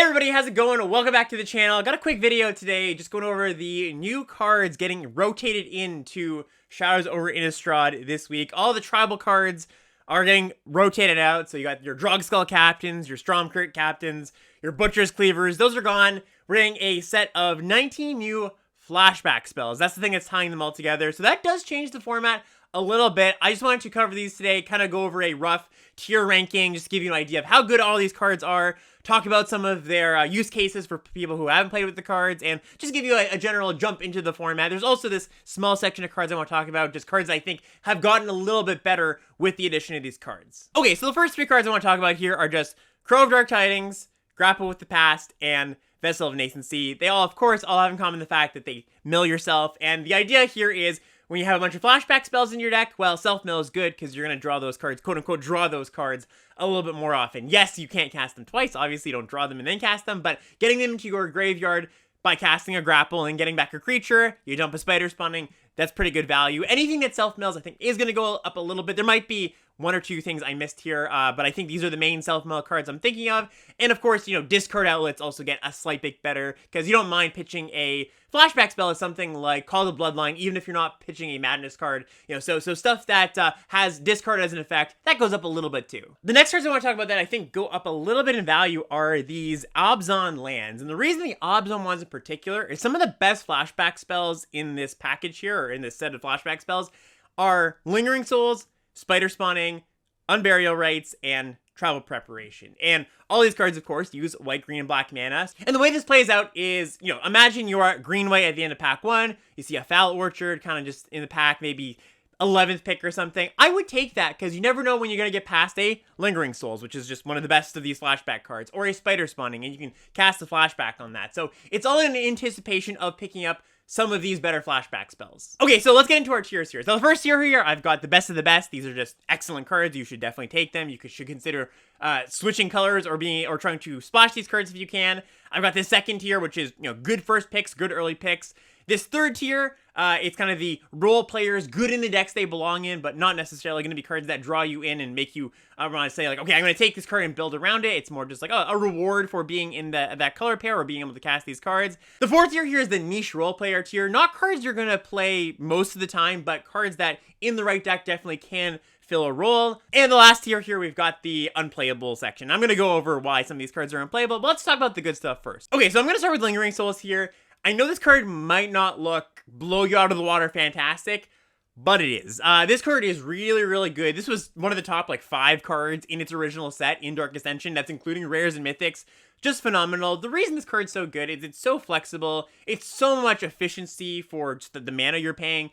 Hey everybody, how's it going? Welcome back to the channel. Got a quick video today, just going over the new cards getting rotated into Shadows over Innistrad this week. All the tribal cards are getting rotated out, so you got your Drogskull captains, your Stromkirk captains, your Butcher's Cleavers, those are gone. We're getting a set of 19 new flashback spells. That's the thing that's tying them all together, so that does change the format a little bit. I just wanted to cover these today, kind of go over a rough tier ranking, just give you an idea of how good all these cards are, talk about some of their use cases for people who haven't played with the cards, and just give you a general jump into the format. There's also this small section of cards I want to talk about, just cards I think have gotten a little bit better with the addition of these cards. Okay, so the first three cards I want to talk about here are just Crow of Dark Tidings, Grapple with the Past, and Vessel of Nascency. They all, of course, all have in common the fact that they mill yourself, and the idea here is when you have a bunch of flashback spells in your deck, well, self-mill is good because you're going to draw those cards, quote-unquote, draw those cards a little bit more often. Yes, you can't cast them twice. Obviously, you don't draw them and then cast them, but getting them into your graveyard by casting a grapple and getting back a creature, you dump a spider spawning, that's pretty good value. Anything that self-mills, I think, is going to go up a little bit. There might be one or two things I missed here, but I think these are the main self-mill cards I'm thinking of. And of course, you know, discard outlets also get a slight bit better because you don't mind pitching a flashback spell as something like Call the Bloodline, even if you're not pitching a Madness card. You know, so stuff that has discard as an effect, that goes up a little bit too. The next cards I want to talk about that I think go up a little bit in value are these Abzan lands. And the reason the Abzan ones in particular is some of the best flashback spells in this package here, or in this set of flashback spells, are Lingering Souls, Spider Spawning, Unburial Rites, and Travel Preparation. And all these cards, of course, use white, green, and black mana. And the way this plays out is, you know, imagine you're green-white at the end of pack 1, you see a Foul Orchard kind of just in the pack, maybe 11th pick or something. I would take that because you never know when you're going to get past a Lingering Souls, which is just one of the best of these flashback cards, or a Spider Spawning, and you can cast a flashback on that. So it's all in anticipation of picking up some of these better flashback spells. Okay, so let's get into our tiers here. So the first tier here, I've got the best of the best. These are just excellent cards. You should definitely take them. You should consider switching colors or trying to splash these cards if you can. I've got this second tier, which is, you know, good first picks, good early picks. This third tier, it's kind of the role players, good in the decks they belong in, but not necessarily going to be cards that draw you in and make you want to say, like, okay, I'm going to take this card and build around it. It's more just like a reward for being in that color pair or being able to cast these cards. The fourth tier here is the niche role player tier. Not cards you're going to play most of the time, but cards that in the right deck definitely can fill a role. And the last tier here, we've got the unplayable section. I'm going to go over why some of these cards are unplayable, but let's talk about the good stuff first. Okay, so I'm going to start with Lingering Souls here. I know this card might not blow you out of the water fantastic, but it is. This card is really, really good. This was one of the top, like, 5 cards in its original set in Dark Ascension. That's including rares and mythics. Just phenomenal. The reason this card's so good is it's so flexible. It's so much efficiency for just the mana you're paying.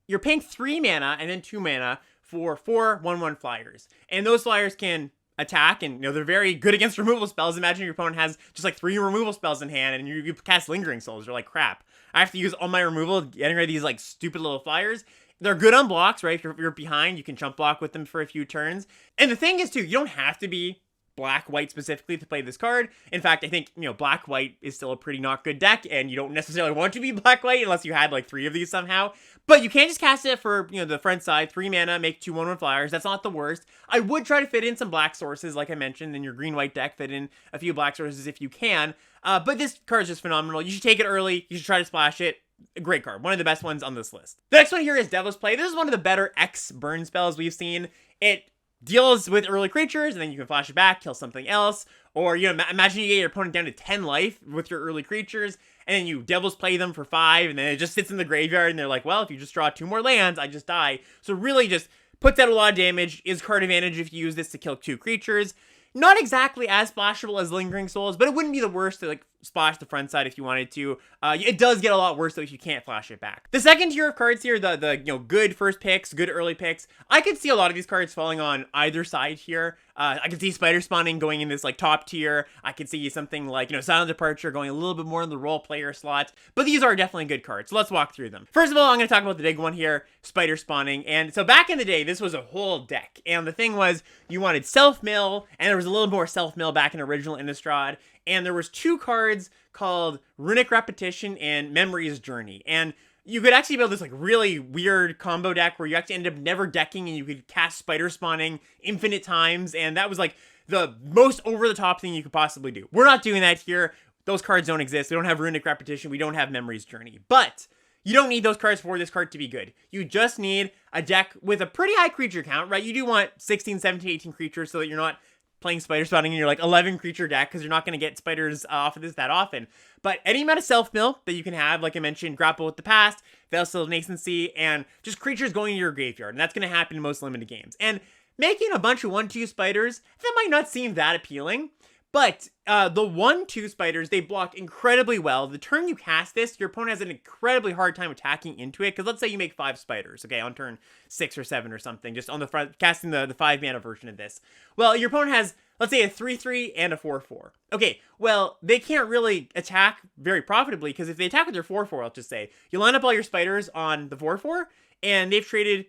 You're paying 3 mana and then 2 mana for 4 1/1 flyers. And those flyers can attack, and, you know, they're very good against removal spells. Imagine your opponent has just like 3 removal spells in hand, and you cast Lingering Souls. You're like, crap, I have to use all my removal getting rid of these like stupid little flyers. They're good on blocks, right? If you're behind, you can jump block with them for a few turns. And the thing is, too, you don't have to be black-white specifically to play this card. In fact, I think, you know, black-white is still a pretty not good deck, and you don't necessarily want to be black-white unless you had like 3 of these somehow. But you can just cast it for, you know, the front side, 3 mana, make 2 1/1 flyers. That's not the worst. I would try to fit in some black sources, like I mentioned, in your green-white deck, fit in a few black sources if you can. But this card is just phenomenal. You should take it early. You should try to splash it. A great card. One of the best ones on this list. The next one here is Devil's Play. This is one of the better X burn spells we've seen. It deals with early creatures, and then you can flash it back, kill something else. Or, you know, imagine you get your opponent down to 10 life with your early creatures, and then you Devil's Play them for 5, and then it just sits in the graveyard, and they're like, well, if you just draw 2 more lands, I just die. So really just puts out a lot of damage, is card advantage if you use this to kill 2 creatures. Not exactly as splashable as Lingering Souls, but it wouldn't be the worst to, like, splash the front side if you wanted to. It does get a lot worse, though, if you can't flash it back. The second tier of cards here, the you know, good first picks, good early picks, I could see a lot of these cards falling on either side here. I could see Spider Spawning going in this, like, top tier. I could see something like, you know, Silent Departure going a little bit more in the role player slot. But these are definitely good cards, so let's walk through them. First of all, I'm going to talk about the big one here, Spider Spawning. And so back in the day, this was a whole deck. And the thing was, you wanted self-mill, and there was a little more self-mill back in original Innistrad. And there was 2 cards called Runic Repetition and Memory's Journey. And you could actually build this like really weird combo deck where you actually end up never decking and you could cast Spider Spawning infinite times. And that was like the most over-the-top thing you could possibly do. We're not doing that here. Those cards don't exist. We don't have Runic Repetition. We don't have Memory's Journey. But you don't need those cards for this card to be good. You just need a deck with a pretty high creature count, right? You do want 16, 17, 18 creatures so that you're not playing spider spawning in your like 11 creature deck, because you're not going to get spiders off of this that often. But any amount of self-mill that you can have, like I mentioned, Grapple with the Past, Veil of Nascency, and just creatures going to your graveyard. And that's going to happen in most limited games. And making a bunch of 1/2 spiders, that might not seem that appealing. But the 1/2 spiders, they block incredibly well. The turn you cast this, your opponent has an incredibly hard time attacking into it. Because let's say you make 5 spiders, okay, on turn 6 or 7 or something, just on the front, casting the 5 mana version of this. Well, your opponent has, let's say, a 3/3 and a 4/4. Okay, well, they can't really attack very profitably, because if they attack with their 4/4, I'll just say, you line up all your spiders on the 4/4, and you've traded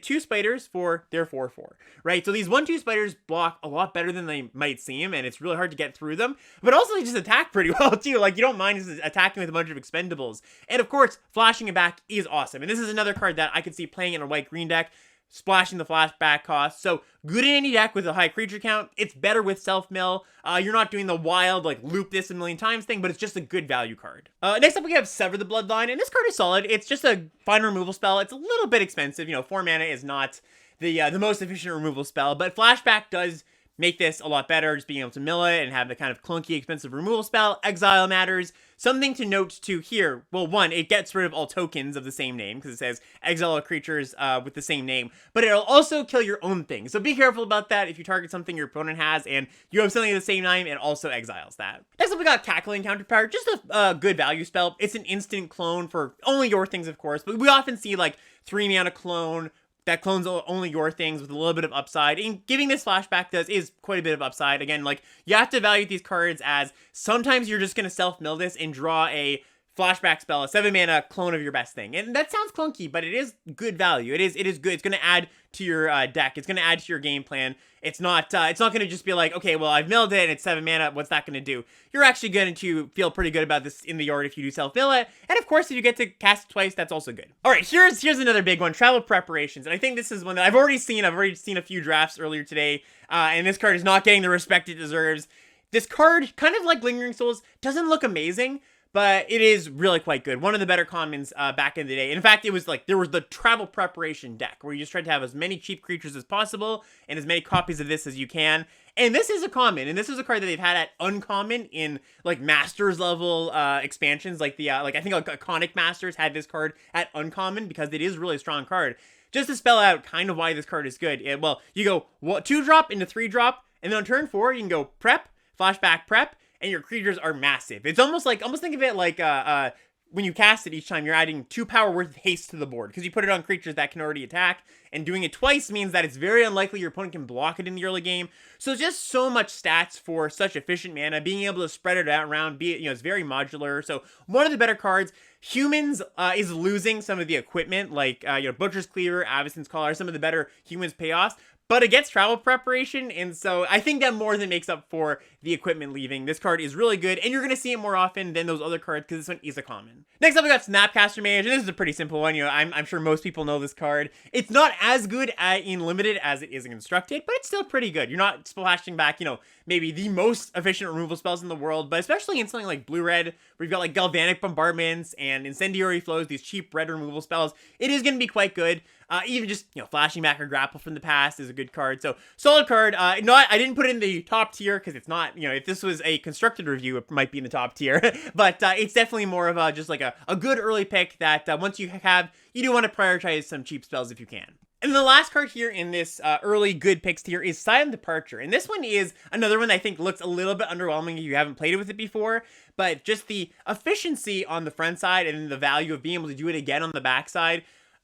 2 spiders for their 4/4, right? So these 1/2 spiders block a lot better than they might seem, and it's really hard to get through them. But also they just attack pretty well too. Like, you don't mind just attacking with a bunch of expendables. And of course, flashing it back is awesome. And this is another card that I could see playing in a white-green deck, splashing the flashback cost. So good in any deck with a high creature count. It's better with self-mill. You're not doing the wild, like, loop this a million times thing, but it's just a good value card. Next up, we have Sever the Bloodline, and this card is solid. It's just a fine removal spell. It's a little bit expensive. You know, 4 mana is not the most efficient removal spell, but flashback does make this a lot better, just being able to mill it and have the kind of clunky, expensive removal spell. Exile matters. Something to note too here, well, one, it gets rid of all tokens of the same name, because it says exile all creatures with the same name, but it'll also kill your own thing. So be careful about that. If you target something your opponent has and you have something of the same name, it also exiles that. Next up, we got Cackling Counterpower, just a good value spell. It's an instant clone for only your things, of course, but we often see like 3 mana clone, that clones only your things with a little bit of upside. And giving this flashback is quite a bit of upside. Again, like, you have to evaluate these cards as sometimes you're just going to self-mill this and draw a flashback spell, a 7 mana clone of your best thing. And that sounds clunky, but it is good value. It is good. It's going to add to your deck. It's going to add to your game plan. It's not going to just be like, okay, well, I've milled it and it's 7 mana. What's that going to do? You're actually going to feel pretty good about this in the yard if you do self-mill it. And of course, if you get to cast it twice, that's also good. All right, here's another big one, Travel Preparations. And I think this is one that I've already seen. I've already seen a few drafts earlier today. And this card is not getting the respect it deserves. This card, kind of like Lingering Souls, doesn't look amazing, but it is really quite good. One of the better commons back in the day. In fact, it was like, there was the Travel Preparation deck, where you just tried to have as many cheap creatures as possible, and as many copies of this as you can. And this is a common, and this is a card that they've had at uncommon in, like, Masters level expansions, like the, I think, like, Iconic Masters had this card at uncommon, because it is a really strong card. Just to spell out kind of why this card is good, well, you go 2-drop into 3-drop, and then on turn 4, you can go prep, flashback prep, and your creatures are massive. It's almost think of it like when you cast it each time, you're adding 2 power worth of haste to the board, because you put it on creatures that can already attack, and doing it twice means that it's very unlikely your opponent can block it in the early game. So just so much stats for such efficient mana, being able to spread it out around, it's very modular. So one of the better cards. Humans is losing some of the equipment, like Butcher's Cleaver, Avacyn's Collar, some of the better humans payoffs, but it gets Travel Preparation, and so I think that more than makes up for the equipment leaving. This card is really good, and you're going to see it more often than those other cards, because this one is a common. Next up, we got Snapcaster Mage, and this is a pretty simple one. I'm sure most people know this card. It's not as good in Limited as it is in Constructed, but it's still pretty good. You're not splashing back, maybe the most efficient removal spells in the world, but especially in something like Blue-Red, where you've got like Galvanic Bombardments and Incendiary Flows, these cheap red removal spells, it is going to be quite good. Even just, flashing back or Grapple from the Past is a good card. So, solid card. I didn't put it in the top tier, because it's not, if this was a Constructed review, it might be in the top tier. But it's definitely more of just like a good early pick that once you do want to prioritize some cheap spells if you can. And the last card here in this early good picks tier is Silent Departure. And this one is another one that I think looks a little bit underwhelming if you haven't played with it before. But just the efficiency on the front side and the value of being able to do it again on the back side.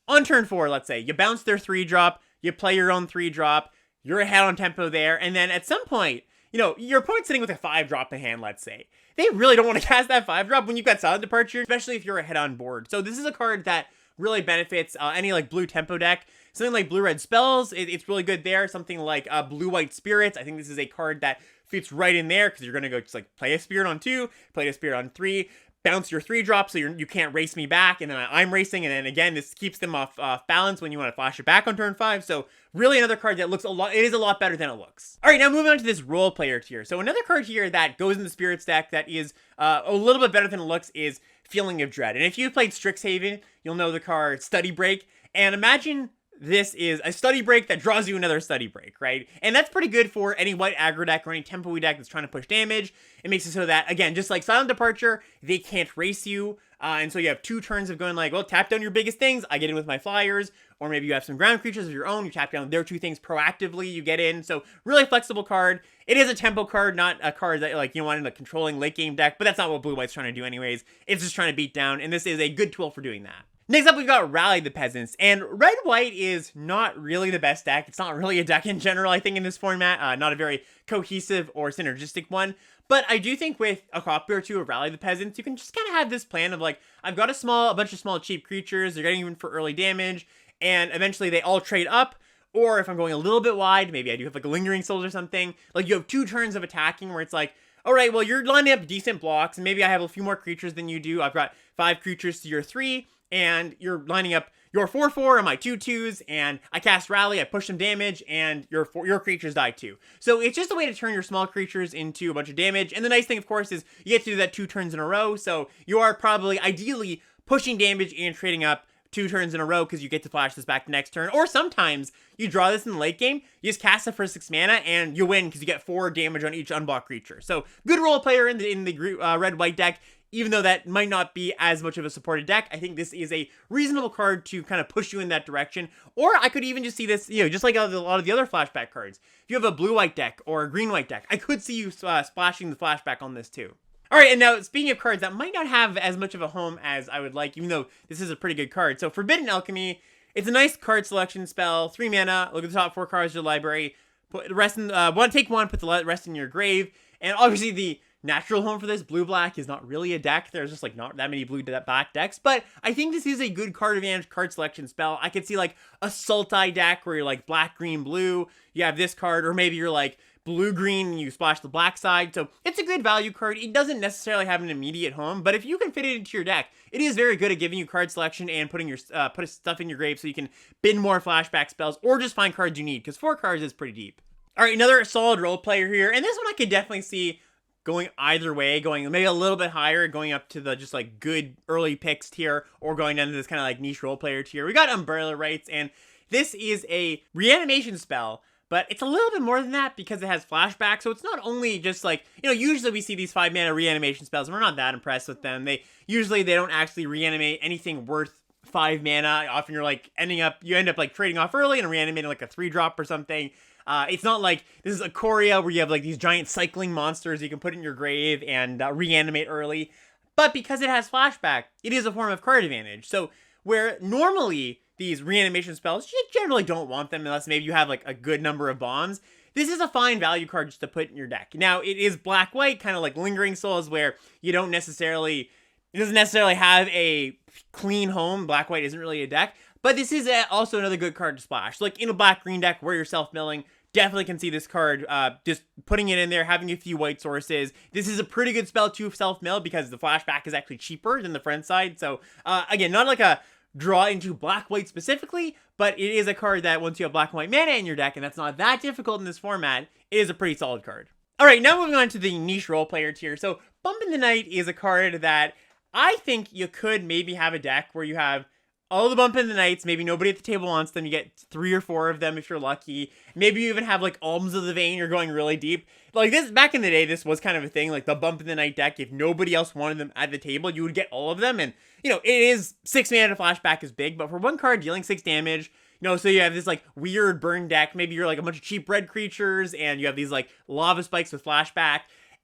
On turn 4, let's say, you bounce their 3-drop, you play your own 3-drop, you're ahead on tempo there, and then at some point, your opponent's sitting with a 5-drop in hand, let's say. They really don't want to cast that 5-drop when you've got Silent Departure, especially if you're ahead on board. So this is a card that really benefits any like blue tempo deck. Something like Blue-Red Spells, it's really good there. Something like Blue-White Spirits, I think this is a card that fits right in there, because you're going to go just like play a Spirit on 2, play a Spirit on 3, bounce your 3-drop so you can't race me back, and then I'm racing, and then again, this keeps them off balance when you want to flash it back on turn 5. So really another card that looks it is a lot better than it looks. All right, now moving on to this role player tier. So another card here that goes in the Spirits deck that is a little bit better than it looks is Feeling of Dread. And if you've played Strixhaven, you'll know the card Study Break. And imagine this is a Study Break that draws you another Study Break, right? And that's pretty good for any white aggro deck or any tempo deck that's trying to push damage. It makes it so that, again, just like Silent Departure, they can't race you. And so you have 2 turns of going like, well, tap down your biggest things, I get in with my flyers. Or maybe you have some ground creatures of your own, you tap down their 2 things proactively, you get in. So really flexible card. It is a tempo card, not a card that like you want in a controlling late game deck, but that's not what Blue White's trying to do anyways. It's just trying to beat down, and this is a good tool for doing that. Next up, we've got Rally the Peasants, and Red-White is not really the best deck. It's not really a deck in general, I think, in this format. Not a very cohesive or synergistic one. But I do think with a copy or 2 of Rally the Peasants, you can just kind of have this plan of like, I've got a bunch of small cheap creatures, they're getting even for early damage, and eventually they all trade up. Or if I'm going a little bit wide, maybe I do have like a Lingering Souls or something, like you have 2 turns of attacking where it's like, all right, well, you're lining up decent blocks, and maybe I have a few more creatures than you do. I've got 5 creatures to your 3, and you're lining up your 4/4 and my 2/2s, and I cast Rally, I push some damage, and your creatures die too. So it's just a way to turn your small creatures into a bunch of damage, and the nice thing, of course, is you get to do that 2 turns in a row, so you are probably, ideally, pushing damage and trading up 2 turns in a row because you get to flash this back the next turn. Or sometimes you draw this in the late game, you just cast it for 6 mana, and you win because you get 4 damage on each unblocked creature. So good role player in the red-white deck. Even though that might not be as much of a supported deck, I think this is a reasonable card to kind of push you in that direction. Or I could even just see this, just like a lot of the other flashback cards. If you have a blue-white deck or a green-white deck, I could see you splashing the flashback on this too. All right, and now speaking of cards that might not have as much of a home as I would like, even though this is a pretty good card. So Forbidden Alchemy, it's a nice card selection spell, 3 mana, look at the top 4 cards of your library, put the rest in, take 1, put the rest in your grave, and obviously the natural home for this, blue-black, is not really a deck. There's just like not that many blue-black decks, but I think this is a good card advantage card selection spell. I could see like a Sultai deck where you're like black, green, blue, you have this card, or maybe you're like blue-green and you splash the black side. So it's a good value card. It doesn't necessarily have an immediate home, but if you can fit it into your deck, it is very good at giving you card selection and putting your put stuff in your grave so you can bin more flashback spells or just find cards you need, because 4 cards is pretty deep. All right, another solid role player here, and this one I could definitely see going either way, going maybe a little bit higher, going up to the just like good early picks tier, or going down to this kind of like niche role player tier. We got Umbrella Rights, and this is a reanimation spell, but it's a little bit more than that because it has flashback. So it's not only just like, usually we see these 5 mana reanimation spells and we're not that impressed with them. They don't actually reanimate anything worth 5 mana. Often you end up like trading off early and reanimating like a 3-drop or something. It's not like this is Ikoria where you have like these giant cycling monsters you can put in your grave and reanimate early. But because it has flashback, it is a form of card advantage. So where normally these reanimation spells, you generally don't want them unless maybe you have like a good number of bombs. This is a fine value card just to put in your deck. Now, it is black-white, kind of like Lingering Souls, where it doesn't necessarily have a clean home. Black-white isn't really a deck. But this is also another good card to splash. Like in a black-green deck where you're self-milling, definitely can see this card just putting it in there, having a few white sources. This is a pretty good spell to self-mill because the flashback is actually cheaper than the front side. So again, not like a draw into black-white specifically, but it is a card that once you have black and white mana in your deck, and that's not that difficult in this format, it is a pretty solid card. All right, now moving on to the niche role player tier. So Bump in the Night is a card that I think you could maybe have a deck where you have all the Bump in the Nights, maybe nobody at the table wants them, you get 3 or 4 of them if you're lucky. Maybe you even have like Alms of the Vein, you're going really deep. Like this, back in the day, this was kind of a thing, like the Bump in the Night deck, if nobody else wanted them at the table, you would get all of them, and it is 6 mana to flashback is big, but for 1 card dealing 6 damage, so you have this like weird burn deck, maybe you're like a bunch of cheap red creatures, and you have these like lava spikes with flashback.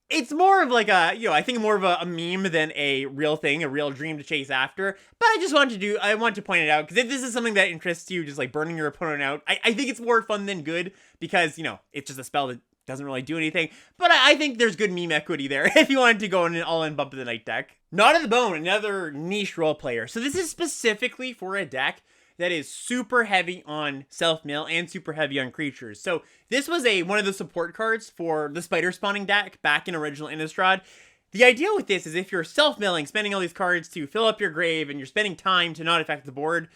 It's more of like a, I think more of a meme than a real thing, a real dream to chase after. But I want to point it out, because if this is something that interests you, just like burning your opponent out, I think it's more fun than good, because, it's just a spell that doesn't really do anything. But I think there's good meme equity there if you wanted to go in an all-in Bump of the Night deck. Not at the Bone, another niche role player. So this is specifically for a deck that is super heavy on self-mill and super heavy on creatures. So this was one of the support cards for the spider spawning deck back in original Innistrad. The idea with this is if you're self-milling, spending all these cards to fill up your grave, and you're spending time to not affect the board,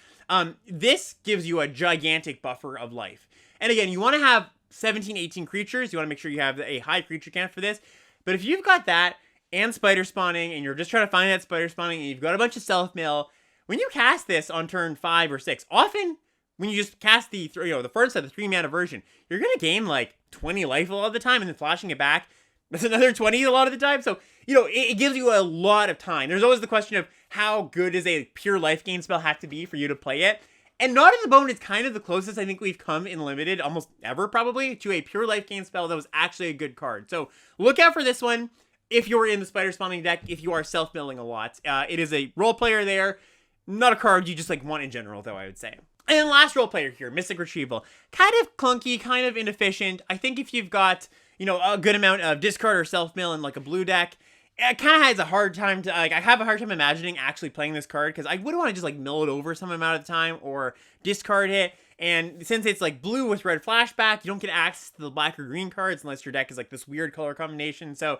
this gives you a gigantic buffer of life. And again, you want to have 17, 18 creatures. You want to make sure you have a high creature count for this. But if you've got that and spider spawning, and you're just trying to find that spider spawning, and you've got a bunch of self-mill, when you cast this on turn 5 or 6, often when you just cast the first of the 3-mana version, you're going to gain like 20 life a lot of the time, and then flashing it back, that's another 20 a lot of the time. So, it gives you a lot of time. There's always the question of how good does a pure life gain spell have to be for you to play it? And Knot in the Bone is kind of the closest I think we've come in Limited, almost ever probably, to a pure life gain spell that was actually a good card. So look out for this one if you're in the spider spawning deck, if you are self-milling a lot. It is a role player there, not a card you just like want in general though, I would say. And then last role player here, Mystic Retrieval. Kind of clunky, kind of inefficient. I think if you've got, a good amount of discard or self-mill in like a blue deck, it kind of has a hard time to, I have a hard time imagining actually playing this card, because I would want to just like mill it over some amount of the time or discard it. And since it's like blue with red flashback, you don't get access to the black or green cards unless your deck is like this weird color combination. So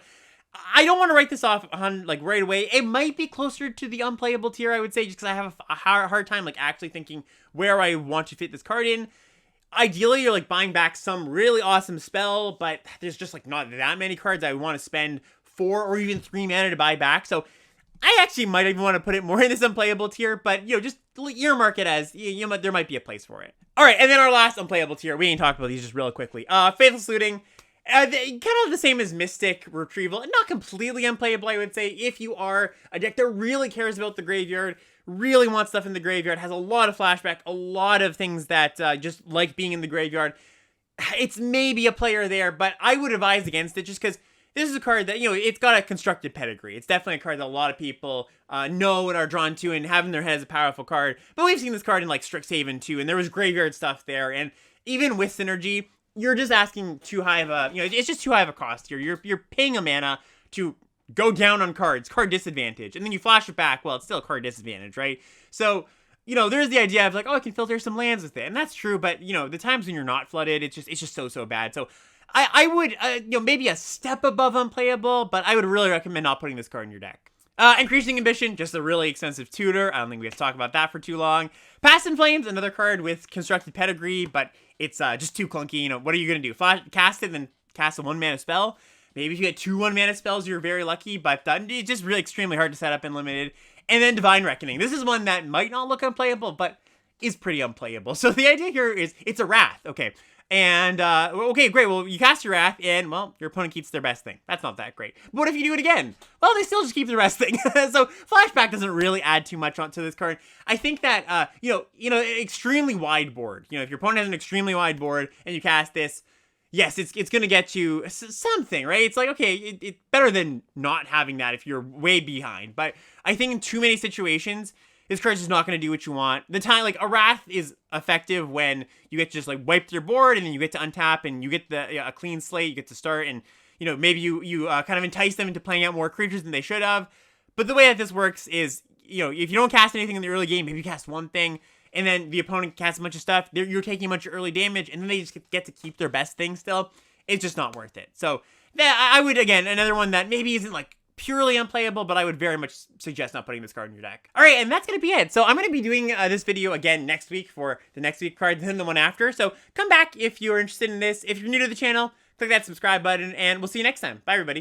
I don't want to write this off on like right away. It might be closer to the unplayable tier, I would say, just because I have a hard time like actually thinking where I want to fit this card in. Ideally, you're like buying back some really awesome spell, but there's just like not that many cards I would want to spend 4 or even 3 mana to buy back. So I actually might even want to put it more in this unplayable tier, but just earmark it as there might be a place for it. All right, and then our last unplayable tier, we ain't talked about these just real quickly. Faithless Looting, kind of the same as Mystic Retrieval, and not completely unplayable, I would say. If you are a deck that really cares about the graveyard, really wants stuff in the graveyard, has a lot of flashback, a lot of things that just like being in the graveyard, it's maybe a player there, but I would advise against it just because this is a card that, it's got a constructed pedigree. It's definitely a card that a lot of people know and are drawn to and have in their head as a powerful card. But we've seen this card in, like, Strixhaven, too, and there was graveyard stuff there. And even with Synergy, you're just asking too high of a, it's just too high of a cost here. You're paying a mana to go down on cards, card disadvantage. And then you flash it back, well, it's still a card disadvantage, right? So, there's the idea of, like, oh, I can filter some lands with it. And that's true, but, the times when you're not flooded, it's just so bad. So I would, maybe a step above unplayable, but I would really recommend not putting this card in your deck. Increasing Ambition, just a really expensive tutor. I don't think we have to talk about that for too long. Past Inflames, another card with constructed pedigree, but it's just too clunky. What are you going to do? Cast it, then cast a 1-mana spell? Maybe if you get 2 1-mana spells, you're very lucky, but it's just really extremely hard to set up in Limited. And then Divine Reckoning. This is one that might not look unplayable, but is pretty unplayable. So the idea here is it's a Wrath. Okay. And, okay, great. Well, you cast your Wrath, and, well, your opponent keeps their best thing. That's not that great. But what if you do it again? Well, they still just keep their best thing. So, Flashback doesn't really add too much onto this card. I think that, extremely wide board. If your opponent has an extremely wide board, and you cast this, yes, it's going to get you something, right? It's like, okay, it's better than not having that if you're way behind. But I think in too many situations, this card's just not going to do what you want. The time, like, a Wrath is effective when you get to just, like, wipe your board, and then you get to untap, and you get a clean slate, you get to start, and, maybe you kind of entice them into playing out more creatures than they should have. But the way that this works is, if you don't cast anything in the early game, maybe you cast one thing, and then the opponent casts a bunch of stuff, you're taking a bunch of early damage, and then they just get to keep their best thing still. It's just not worth it. So, I would, again, another one that maybe isn't, like, purely unplayable, but I would very much suggest not putting this card in your deck. All right, and that's going to be it. So I'm going to be doing this video again next week for the next week card, then the one after. So come back if you're interested in this. If you're new to the channel, click that subscribe button, and we'll see you next time. Bye, everybody.